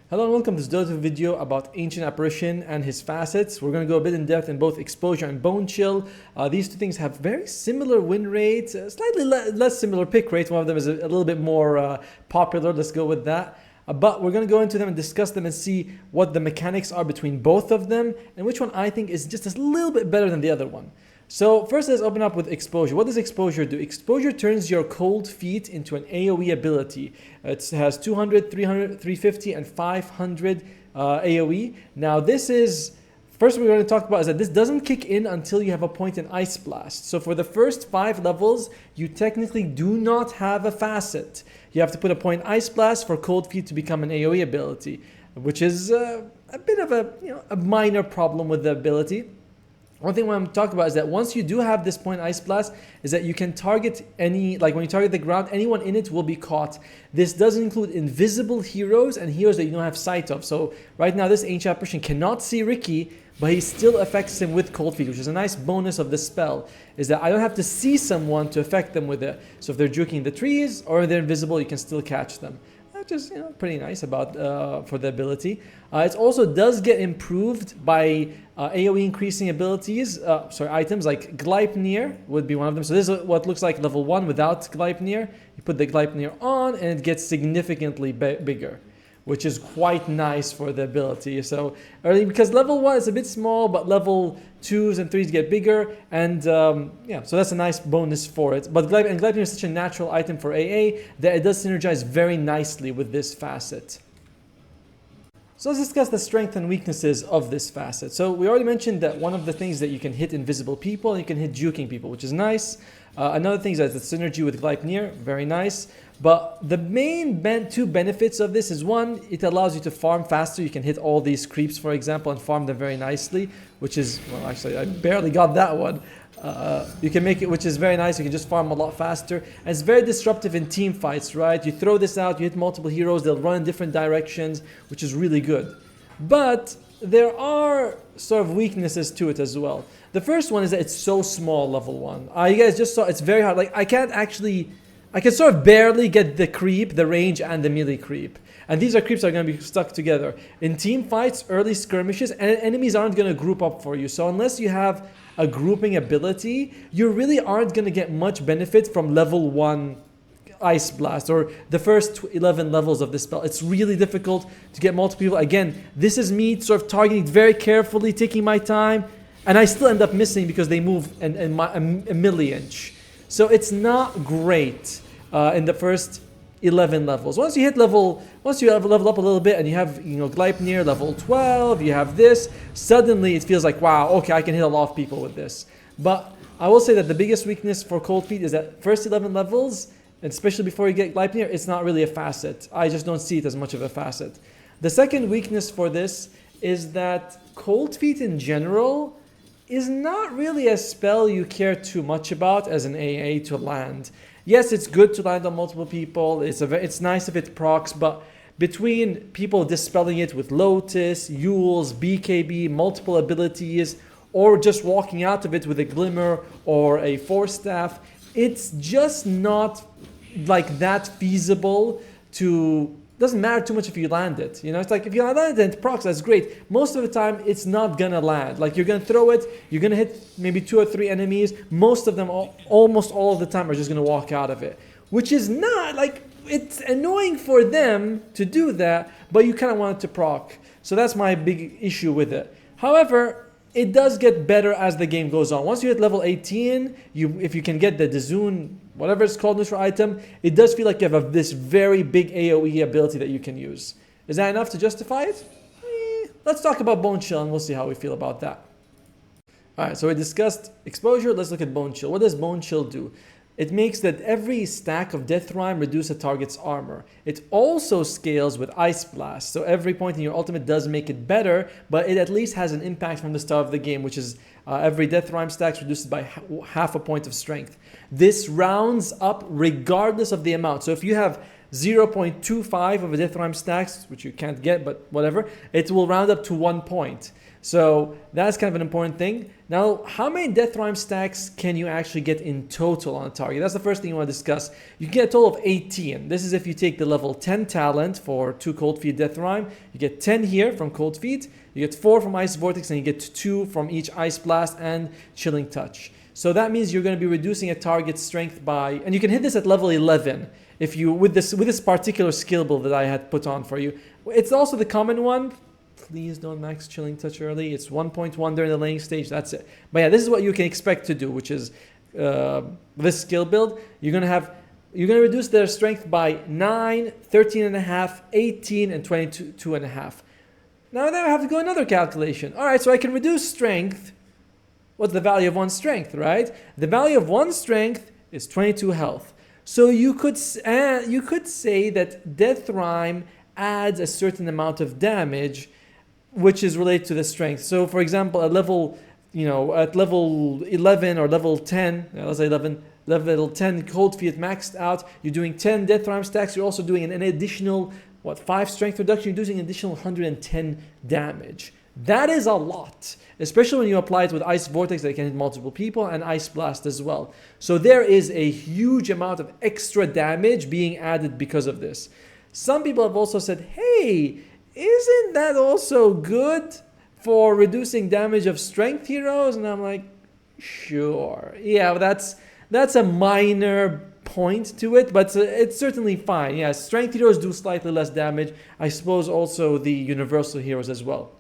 Hello and welcome to this Dota video about Ancient Apparition and his facets. We're going to go a bit in depth in both exposure and bone chill. These two things have very similar win rates, slightly less similar pick rate. One of them is a little bit more popular. Let's go with that. But we're going to go into them and discuss them and see what the mechanics are between both of them and which one I think is just a little bit better than the other one. So first, let's open up with exposure. What does exposure do? Exposure turns your cold feet into an AoE ability. It has 200, 300, 350, and 500 AoE. Now this is, first we're going to talk about is that this doesn't kick in until you have a point in Ice Blast. So for the first 5 levels, you technically do not have a facet. You have to put a point Ice Blast for cold feet to become an AoE ability, which is a bit of a minor problem with the ability. One thing I'm talking about is that once you do have this point Ice Blast, is that you can target like when you target the ground, anyone in it will be caught. This does include invisible heroes and heroes that you don't have sight of. So right now this Ancient Apparition cannot see Ricky, but he still affects him with Cold Feet, which is a nice bonus of this spell, is that I don't have to see someone to affect them with it. So if they're juking the trees or they're invisible, you can still catch them. Which is pretty nice about for the ability. It also does get improved by AoE increasing abilities, items like Gleipnir would be one of them. So this is what looks like level 1 without Gleipnir. You put the Gleipnir on and it gets significantly bigger, which is quite nice for the ability. So early, because level 1 is a bit small, but level 2s and 3s get bigger, and so that's a nice bonus for it. But Gleipnir is such a natural item for AA that it does synergize very nicely with this facet. So let's discuss the strengths and weaknesses of this facet. So we already mentioned that one of the things that you can hit invisible people, and you can hit juking people, which is nice. Another thing is that the synergy with Gleipnir, very nice. But the main two benefits of this is, one, it allows you to farm faster. You can hit all these creeps, for example, and farm them very nicely, which is, well, actually, I barely got that one. You can make it, which is very nice. You can just farm a lot faster. And it's very disruptive in team fights, right? You throw this out, you hit multiple heroes, they'll run in different directions, which is really good. But there are sort of weaknesses to it as well. The first one is that it's so small, level 1. You guys just saw it's very hard. Like, I can sort of barely get the creep, the range, and the melee creep. And these are creeps that are going to be stuck together. In team fights, early skirmishes, and enemies aren't going to group up for you. So unless you have a grouping ability, you really aren't going to get much benefit from level 1 Ice Blast or the first 11 levels of this spell. It's really difficult to get multiple people. Again, this is me sort of targeting very carefully, taking my time, and I still end up missing because they move a milli-inch. So it's not great in the first 11 levels. Once you have leveled up a little bit and you have, Gleipnir level 12, you have this, suddenly it feels like, wow, okay, I can hit a lot of people with this. But I will say that the biggest weakness for Cold Feet is that first 11 levels, and especially before you get Gleipnir, it's not really a facet. I just don't see it as much of a facet. The second weakness for this is that Cold Feet in general is not really a spell you care too much about as an AA to land. Yes, it's good to land on multiple people. It's nice if it procs, but between people dispelling it with Lotus, Yules, BKB, multiple abilities, or just walking out of it with a Glimmer or a Force Staff, it's just not like that feasible to... Doesn't matter too much if you land it. It's like if you land it and it procs, that's great. Most of the time, it's not gonna land. Like, you're gonna throw it, you're gonna hit maybe 2 or 3 enemies. Most of them, almost all of the time, are just gonna walk out of it. Which is not, like, it's annoying for them to do that, but you kind of want it to proc. So that's my big issue with it. However, it does get better as the game goes on. Once you hit level 18, if you can get the Dazun, whatever it's called, neutral item, it does feel like you have this very big AoE ability that you can use. Is that enough to justify it? Let's talk about Bone Chill and we'll see how we feel about that. Alright, so we discussed exposure. Let's look at Bone Chill. What does Bone Chill do? It makes that every stack of Death Rime reduce a target's armor. It also scales with Ice Blast, so every point in your ultimate does make it better, but it at least has an impact from the start of the game, which is every Death Rime stack reduced by half a point of strength. This rounds up regardless of the amount. So if you have 0.25 of a Death Rhyme stacks, which you can't get, but whatever, it will round up to 1 point. So that's kind of an important thing. Now, how many Death Rhyme stacks can you actually get in total on a target? That's the first thing you want to discuss. You can get a total of 18. This is if you take the level 10 talent for 2 Cold Feet Death Rhyme. You get 10 here from Cold Feet. You get 4 from Ice Vortex, and you get 2 from each Ice Blast and Chilling Touch. So that means you're going to be reducing a target's strength by, and you can hit this at level 11 if you with this particular skill build that I had put on for you. It's also the common one. Please don't max Chilling Touch early. It's 1.1 during the laning stage. That's it. But yeah, this is what you can expect to do, which is this skill build. You're gonna reduce their strength by 9, 13.5, 18, and 22.5. Now I have to go another calculation. All right, so I can reduce strength. What's the value of 1 strength, right? The value of 1 strength is 22 health. So you could say that Death Rhyme adds a certain amount of damage, which is related to the strength. So for example, at level 11 or level 10, let's say level 10 Cold Feet maxed out, you're doing 10 Death Rhyme stacks, you're also doing an additional 5 strength reduction, you're doing an additional 110 damage. That is a lot, especially when you apply it with Ice Vortex that can hit multiple people, and Ice Blast as well. So there is a huge amount of extra damage being added because of this. Some people have also said, hey, isn't that also good for reducing damage of strength heroes? And I'm like, sure. Yeah, that's a minor point to it, but it's certainly fine. Yeah, strength heroes do slightly less damage. I suppose also the universal heroes as well.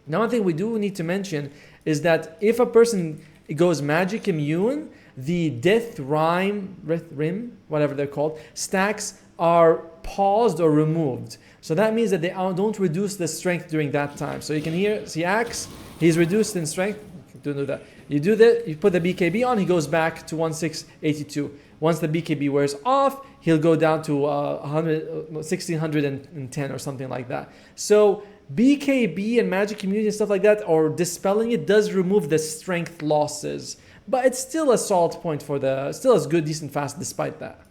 Now, one thing we do need to mention is that if a person goes magic immune, the Death Rhyme, whatever they're called, stacks are paused or removed. So that means that they don't reduce the strength during that time. So you can see Axe, he's reduced in strength. Don't do that. You do that, you put the BKB on, he goes back to 1682. Once the BKB wears off, he'll go down to 1610 or something like that. So BKB and magic immunity and stuff like that, or dispelling it, does remove the strength losses. But it's still a solid point still as good, decent fast despite that.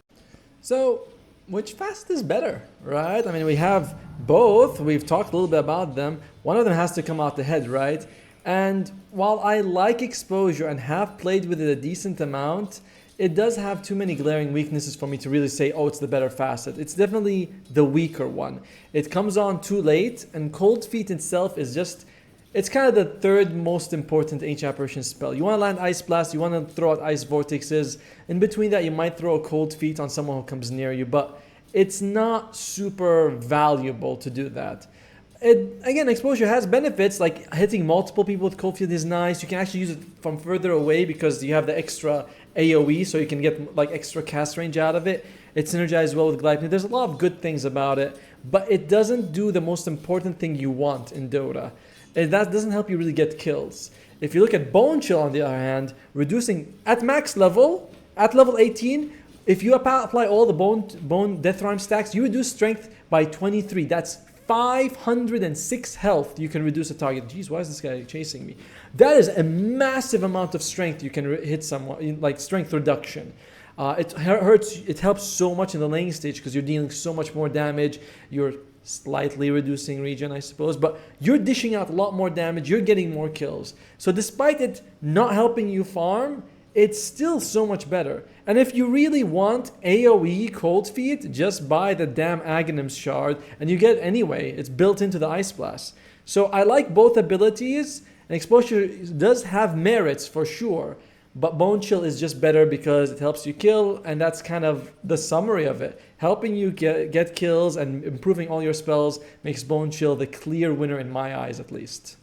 So which fast is better, right? I mean, we have both. We've talked a little bit about them. One of them has to come out ahead, right? And while I like exposure and have played with it a decent amount, it does have too many glaring weaknesses for me to really say, oh, it's the better facet. It's definitely the weaker one. It comes on too late, and Cold Feet itself is just, it's kind of the third most important Ancient Apparition spell. You want to land Ice Blast, you want to throw out Ice Vortexes. In between that, you might throw a Cold Feet on someone who comes near you, but it's not super valuable to do that. Again, exposure has benefits, like hitting multiple people with Cold Feet is nice. You can actually use it from further away because you have the extra AoE, so you can get like extra cast range out of it. It synergizes well with Glide. There's a lot of good things about it, but it doesn't do the most important thing you want in Dota. That doesn't help you really get kills. If you look at Bone Chill, on the other hand, reducing at max level, at level 18, if you apply all the bone Death Rhyme stacks, you reduce strength by 23. That's 506 health you can reduce a target. Jeez, why is this guy chasing me? That is a massive amount of strength you can hit someone, like strength reduction. It helps so much in the laning stage because you're dealing so much more damage. You're slightly reducing regen, I suppose, but you're dishing out a lot more damage. You're getting more kills. So despite it not helping you farm, it's still so much better. And if you really want AoE Cold Feet, just buy the damn Aghanim's Shard, and you get it anyway. It's built into the Ice Blast. So I like both abilities, and Exposure does have merits for sure, but Bone Chill is just better because it helps you kill, and that's kind of the summary of it. Helping you get kills and improving all your spells makes Bone Chill the clear winner in my eyes, at least.